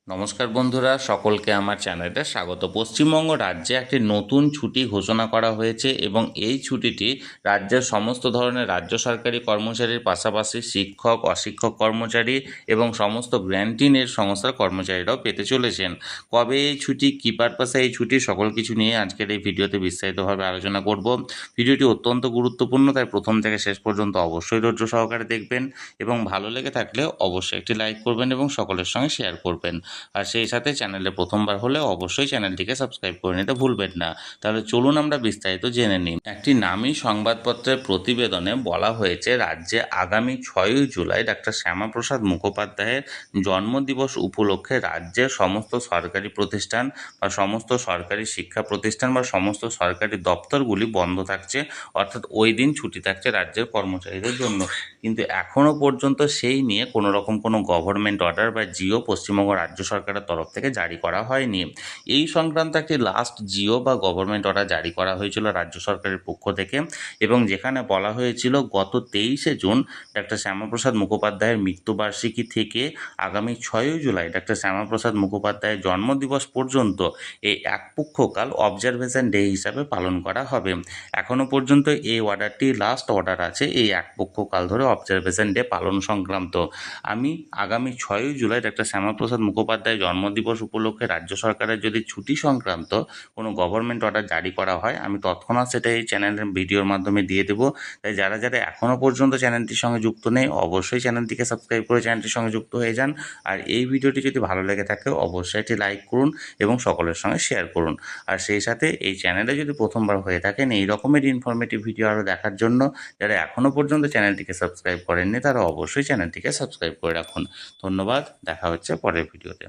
নমস্কার বন্ধুরা, সকলকে আমার চ্যানেলে স্বাগত। পশ্চিমবঙ্গ রাজ্যে একটি নতুন ছুটি ঘোষণা করা হয়েছে এবং এই ছুটিটি রাজ্যের সমস্ত ধরনের রাজ্য সরকারি কর্মচারীর পাশাপাশি শিক্ষক, অশিক্ষক কর্মচারী এবং সমস্ত গ্র্যান্টিনের সংস্থার কর্মচারীরাও পেতে চলেছেন। কবে এই ছুটি, কী পারপাসে এই ছুটি, সকল কিছু নিয়ে আজকের এই ভিডিওতে বিস্তারিতভাবে আলোচনা করব। ভিডিওটি অত্যন্ত গুরুত্বপূর্ণ, তাই প্রথম থেকে শেষ পর্যন্ত অবশ্যই ধৈর্য সহকারে দেখবেন এবং ভালো লেগে থাকলে অবশ্যই একটি লাইক করবেন এবং সকলের সঙ্গে শেয়ার করবেন। আর সেই সাথে চ্যানেলে প্রথমবার হলে অবশ্যই চ্যানেলটিকে সাবস্ক্রাইব করে নিতে ভুলবেন না। তাহলে চলুন আমরা বিস্তারিত জেনে নিই। একটি নামী সংবাদপত্রের প্রতিবেদনে বলা হয়েছে, রাজ্যে আগামী 6ই জুলাই ডাক্তার শ্যামাপ্রসাদ মুখোপাধ্যায়ের জন্মদিবস উপলক্ষে রাজ্যের সমস্ত সরকারি প্রতিষ্ঠান বা সমস্ত সরকারি শিক্ষা প্রতিষ্ঠান বা সমস্ত সরকারি দপ্তরগুলি বন্ধ থাকছে, অর্থাৎ ওই দিন ছুটি থাকছে রাজ্যের কর্মচারীদের জন্য। কিন্তু এখনও পর্যন্ত সেই নিয়ে কোনো রকম কোনো গভর্নমেন্ট অর্ডার বা জিও পশ্চিমবঙ্গ রাজ্য সরকারের তরফ থেকে জারি করা হয়নি। এই সংক্রান্ত একটি লাস্ট জিও বা গভর্নমেন্ট অর্ডার জারি করা হয়েছিল রাজ্য সরকারের পক্ষ থেকে, এবং যেখানে বলা হয়েছিল গত 23শে জুন ডাক্তার শ্যামাপ্রসাদ মুখোপাধ্যায়ের মৃত্যুবার্ষিকী থেকে আগামী 6ই জুলাই ডাক্তার শ্যামাপ্রসাদ মুখোপাধ্যায়ের জন্মদিবস পর্যন্ত এই একপক্ষকাল অবজারভেশন ডে হিসাবে পালন করা হবে। এখনও পর্যন্ত এই অর্ডারটি লাস্ট অর্ডার আছে এই একপক্ষকাল ধরে অবজারভেশন ডে পালন সংক্রান্ত। আমি আগামী 6ই জুলাই ডাক্তার শ্যামাপ্রসাদ মুখোপাধ্যায়ের জন্মদিবস উপলক্ষে রাজ্য সরকারের যদি ছুটি সংক্রান্ত কোনো গভর্নমেন্ট অর্ডার জারি করা হয়, আমি তৎক্ষণাৎ সেটা এই চ্যানেলের ভিডিওর মাধ্যমে দিয়ে দেবো। তাই যারা যারা এখনও পর্যন্ত চ্যানেলটির সঙ্গে যুক্ত নেই, অবশ্যই চ্যানেলটিকে সাবস্ক্রাইব করে চ্যানেলটির সঙ্গে যুক্ত হয়ে যান। আর এই ভিডিওটি যদি ভালো লেগে থাকে অবশ্যই একটি লাইক করুন এবং সকলের সঙ্গে শেয়ার করুন। আর সেই সাথে এই চ্যানেলে যদি প্রথমবার হয়ে থাকেন এই রকমের ইনফরমেটিভ ভিডিও আরও দেখার জন্য, যারা এখনও পর্যন্ত চ্যানেলটিকে সাবস্ক্রাইব করেননি তারা অবশ্যই চ্যানেলটিকে সাবস্ক্রাইব করে রাখুন। ধন্যবাদ, দেখা হচ্ছে পরের ভিডিওতে।